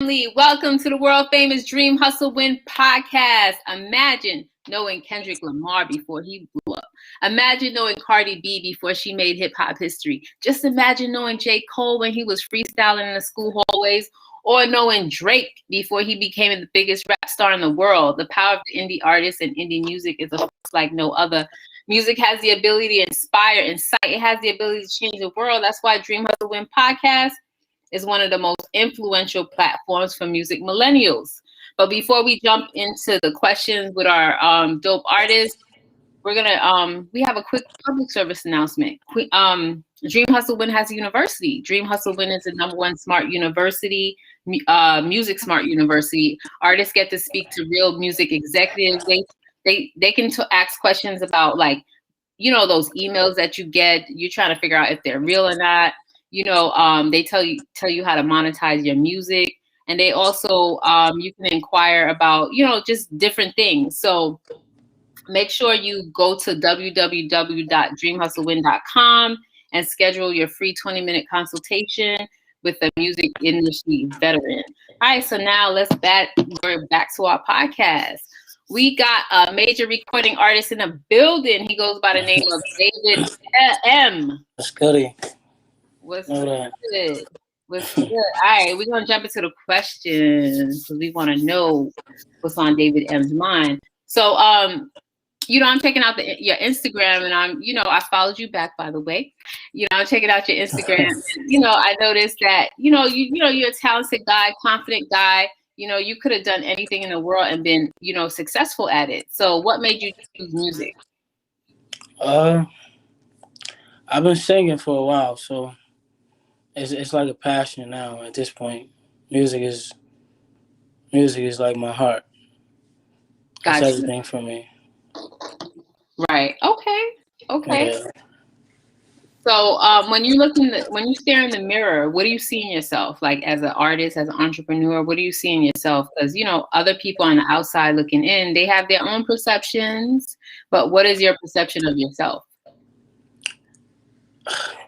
Welcome to the world famous Dream Hustle Win podcast. Imagine knowing Kendrick Lamar before he blew up. Imagine knowing Cardi B before she made hip hop history. Just imagine knowing J. Cole when he was freestyling in the school hallways, or knowing Drake before he became the biggest rap star in the world. The power of the indie artist and indie music is a force like no other. Music has the ability to inspire, incite. It has the ability to change the world. That's why Dream Hustle Win podcast is one of the most influential platforms for music millennials. But before we jump into the questions with our dope artists, we have a quick public service announcement. Dream Hustle Win has a university. Dream Hustle Win is the #1 smart university, music smart university. Artists get to speak to real music executives. They can ask questions about, like, those emails that you get. You're trying to figure out if they're real or not. They tell you how to monetize your music, and they also you can inquire about just different things. So make sure you go to www.dreamhustlewin.com and schedule your free 20-minute consultation with a music industry veteran. All right, so now we're back to our podcast. We got a major recording artist in the building. He goes by the name of David M. That's goody. What's good? What's good? All right, we're gonna jump into the questions because we want to know what's on David M's mind. So, I'm checking out your Instagram, and I followed you back, by the way. I'm checking out your Instagram. I noticed that you're a talented guy, confident guy. You could have done anything in the world and been successful at it. So, what made you choose music? I've been singing for a while, so it's like a passion now at this point. Music is like my heart. It's everything for me. Right. Okay. Yeah. So when you stare in the mirror, what do you see in yourself? Like, as an artist, as an entrepreneur, what do you see in yourself? Because other people on the outside looking in, they have their own perceptions. But what is your perception of yourself?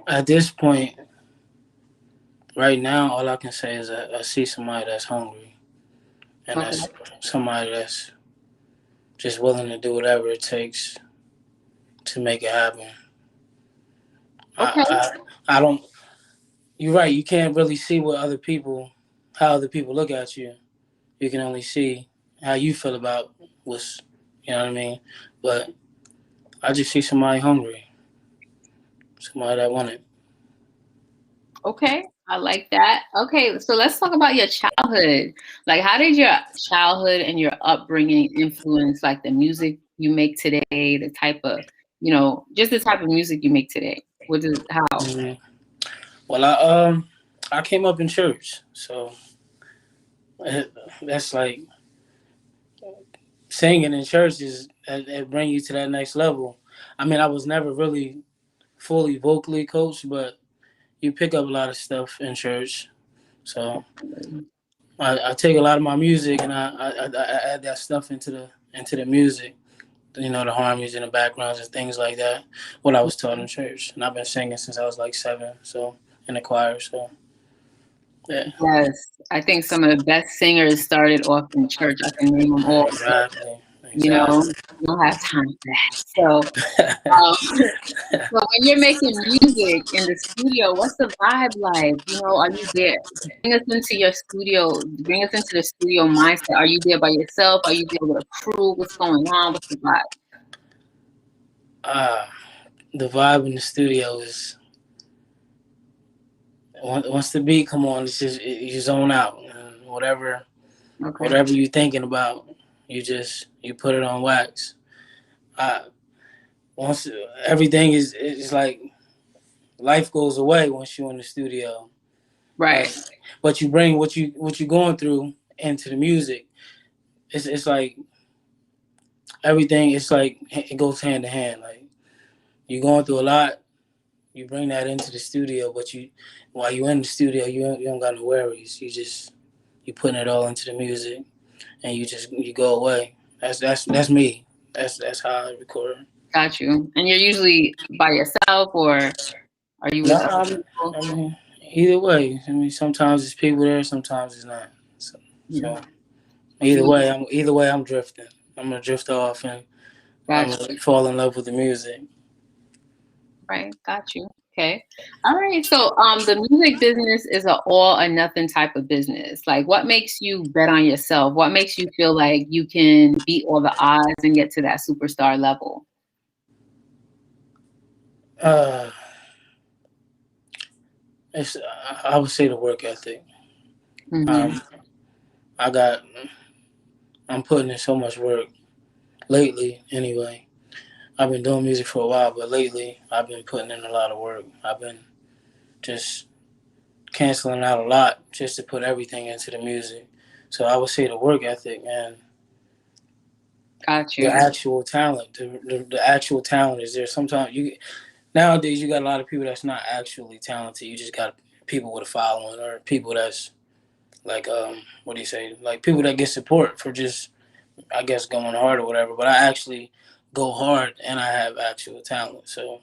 At this point, right now, all I can say is I see somebody that's hungry, and that's somebody that's just willing to do whatever it takes to make it happen. Okay. I don't. You're right. You can't really see how other people look at you. You can only see how you feel about what's, you know what I mean? But I just see somebody hungry, somebody that want it. Okay, I like that. Okay, so let's talk about your childhood. Like, how did your childhood and your upbringing influence, like, the music you make today, the type of, just the type of music you make today? How? Mm-hmm. Well, I came up in church, so that's like singing in church it bring you to that next level. I mean, I was never really fully vocally coached, but you pick up a lot of stuff in church. So I take a lot of my music and I add that stuff into the music. The harmonies and the backgrounds and things like that. What I was taught in church, and I've been singing since I was like 7. So in the choir. So yeah. Yes, I think some of the best singers started off in church. I can name them all. Exactly. We don't have time for that. So, so when you're making music in the studio, what's the vibe like? Are you there? Bring us into your studio. Bring us into the studio mindset. Are you there by yourself? Are you there with a crew? What's going on? What's the vibe? The vibe in the studio is once the beat come on, it's just you zone out. Whatever you're thinking about, you put it on wax. Once everything is like life goes away once you're in the studio, right? But you bring what you're going through into the music. It's like everything. It's like it goes hand in hand. Like you're going through a lot, you bring that into the studio. But while you're in the studio, you don't got no worries. You putting it all into the music, and you go away. That's me. That's how I record. Got you. And you're usually by yourself, or are you with other people? I mean, either way. I mean, sometimes it's people there, sometimes it's not. So either way, I'm drifting. I'm gonna drift off and I'm gonna fall in love with the music. Right, got you. Okay. All right. So the music business is an all or nothing type of business. Like what makes you bet on yourself? What makes you feel like you can beat all the odds and get to that superstar level? It's I would say the work ethic. Mm-hmm. I got I'm putting in so much work lately anyway. I've been doing music for a while, but lately I've been putting in a lot of work. I've been just canceling out a lot just to put everything into the music. So I would say the work ethic and Got the you. actual talent. The actual talent is there. Sometimes nowadays you got a lot of people that's not actually talented. You just got people with a following or people that's like what do you say? Like people that get support for just I guess going hard or whatever. But I actually go hard and I have actual talent. So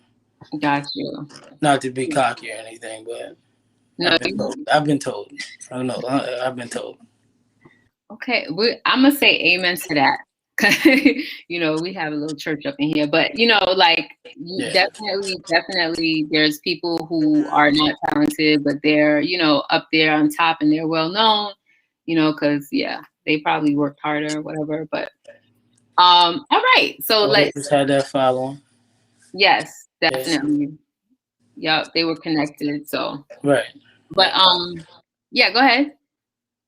Got you. not to be cocky or anything, but No. I've been told. I don't know. I've been told. Okay. I'm gonna say amen to that. We have a little church up in here, but like Yeah. definitely, there's people who are not talented, but they're up there on top and they're well known. Because they probably worked harder or whatever. But all right, so They just had that following. yes, Yes. definitely. Yep, they were connected. So Right. but yeah, go ahead.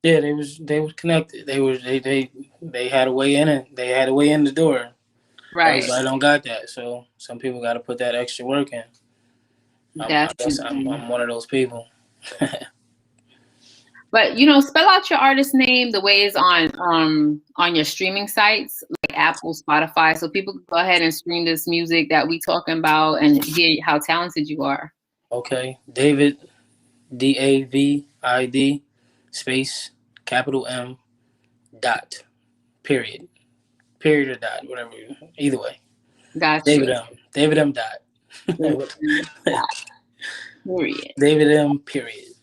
Yeah, they was connected. They had a way in it. They had a way in the door. Right. Everybody don't got that, so some people got to put that extra work in. I guess I'm one of those people. But spell out your artist name the way it's on your streaming sites like Apple, Spotify, so people can go ahead and stream this music that we talking about and hear how talented you are. Okay, David, David, space capital M dot period or dot whatever. Either way, Got David you. M. David M. dot. Period. David M. period.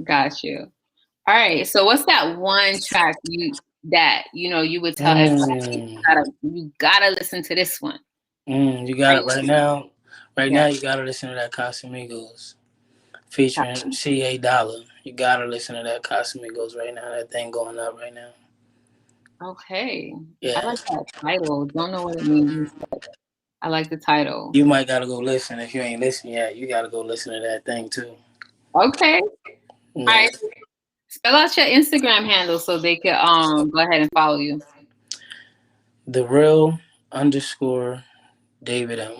Got you. All right. So what's that one track you would tell everybody you gotta listen to this one? You got it right now. Right now, you gotta listen to that Casamigos featuring C.A. Dollar. You gotta listen to that Casamigos right now. That thing going up right now. Okay. Yeah. I like that title. Don't know what it means, but I like the title. You might gotta go listen if you ain't listened yet. You gotta go listen to that thing too. Okay. Yeah. All right. Spell out your Instagram handle so they could go ahead and follow you. The real _ David M.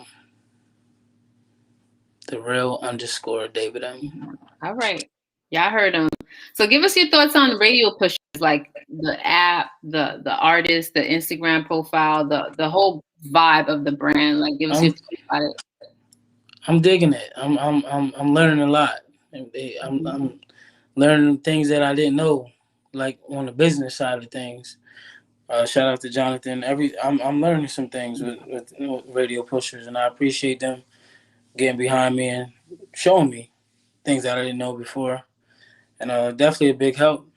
The real _ David M. All right. Yeah, I heard them. So give us your thoughts on radio pushers, like the app, the artist, the Instagram profile, the whole vibe of the brand. Like give us your thoughts about it. I'm digging it. I'm learning a lot. I'm learning things that I didn't know, like on the business side of things. Shout out to Jonathan. I'm learning some things with radio pushers, and I appreciate them getting behind me and showing me things that I didn't know before, and definitely a big help.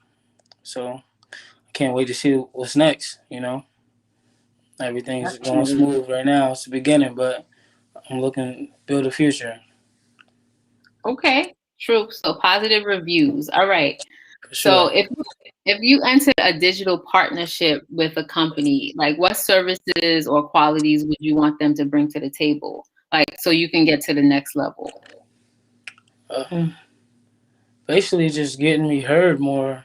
So I can't wait to see what's next. Everything's going smooth right now. It's the beginning, but I'm looking to build a future. Okay, true. So positive reviews. All right. Sure. So if you entered a digital partnership with a company, like what services or qualities would you want them to bring to the table, like so you can get to the next level? Basically, just getting me heard more,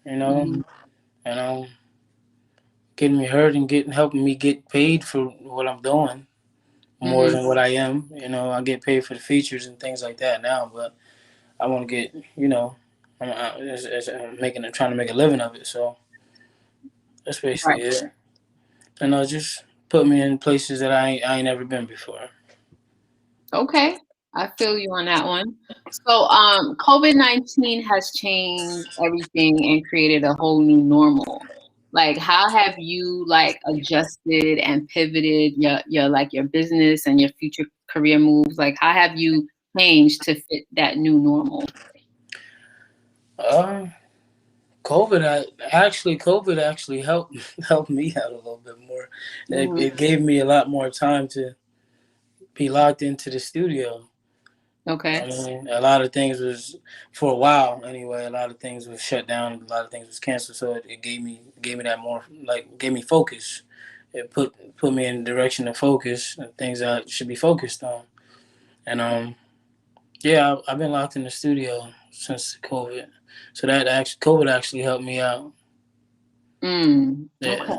and getting me heard and helping me get paid for what I'm doing more than what I am. I get paid for the features and things like that now, but I want to get, I'm trying to make a living of it. So that's basically it. And just put me in places that I ain't never been before. Okay, I feel you on that one. So COVID-19 has changed everything and created a whole new normal. Like how have you like adjusted and pivoted your business and your future career moves? Like how have you changed to fit that new normal? COVID actually helped me out a little bit more. It gave me a lot more time to be locked into the studio. Okay. I mean, a lot of things was, for a while anyway. A lot of things was shut down. A lot of things was canceled. So it gave me that more, like, gave me focus. It put me in the direction of focus and things I should be focused on. And yeah, I've been locked in the studio since COVID. So COVID actually helped me out. Yeah. Okay.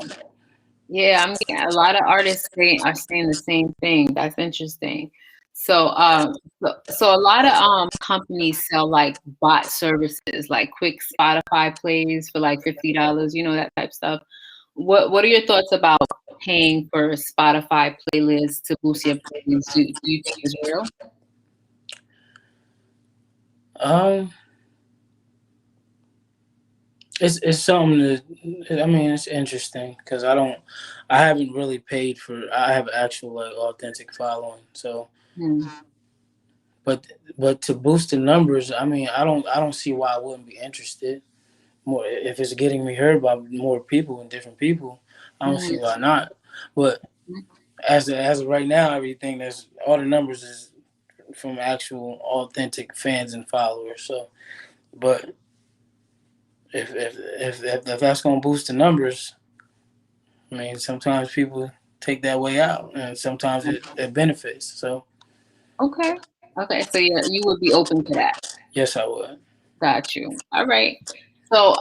Yeah, I'm getting a lot of artists are saying the same thing. That's interesting. So, so a lot of companies sell like bot services, like quick Spotify plays for like $50, that type stuff. What are your thoughts about paying for Spotify playlists to boost your plays? Do you think it's real? Um, it's something that, I mean, it's interesting because I haven't really paid for. I have actual, like, authentic following. So, but to boost the numbers, I mean, I don't see why I wouldn't be interested more if it's getting me heard by more people and different people. I don't see why not. But as of right now, everything that's all the numbers is from actual authentic fans and followers. So, but if that's gonna boost the numbers, I mean, sometimes people take that way out, and sometimes it benefits. So, Okay. Okay. So yeah, you would be open to that. yes, I would. Got you. All right. So,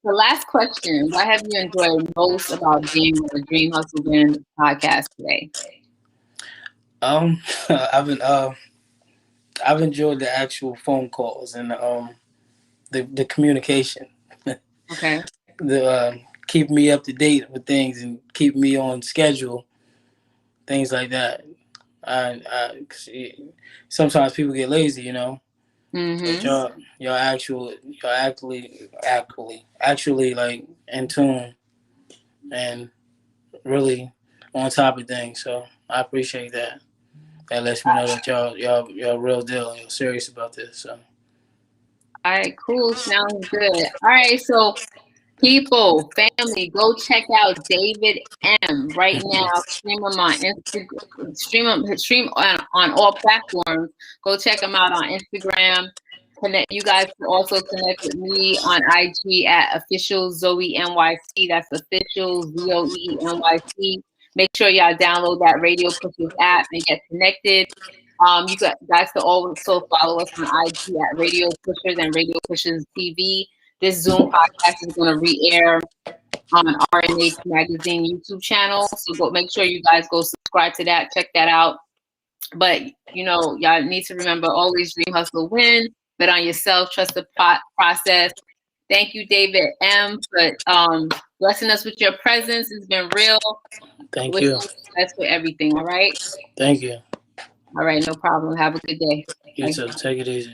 the last question: what have you enjoyed most about being on the Dream Hustle Win podcast today? I've been I've enjoyed the actual phone calls and the communication, Okay. the keep me up to date with things and keep me on schedule, things like that. 'Cause sometimes people get lazy, but y'all actually like in tune and really on top of things. So I appreciate that. That lets me know that y'all real deal. Y'all serious about this. So All right. Cool. Sounds good. All right. So, people, family, go check out David M right now. Stream him on Instagram. Stream on all platforms. Go check him out on Instagram. Connect. You guys can also connect with me on IG at official Zoe NYC. That's official ZOE NYC. Make sure y'all download that Radio Pushers app and get connected. You guys can also follow us on IG at Radio Pushers and Radio Pushers TV. This Zoom podcast is going to re-air on RNH Magazine YouTube channel. So go make sure you guys go subscribe to that, check that out. But y'all need to remember, always dream, hustle, win. Bet on yourself, trust the process. Thank you, David M, for blessing us with your presence. It's been real. thank you. That's for everything. All right. Thank you. All right, no problem. Have a good day. You too. Take it easy.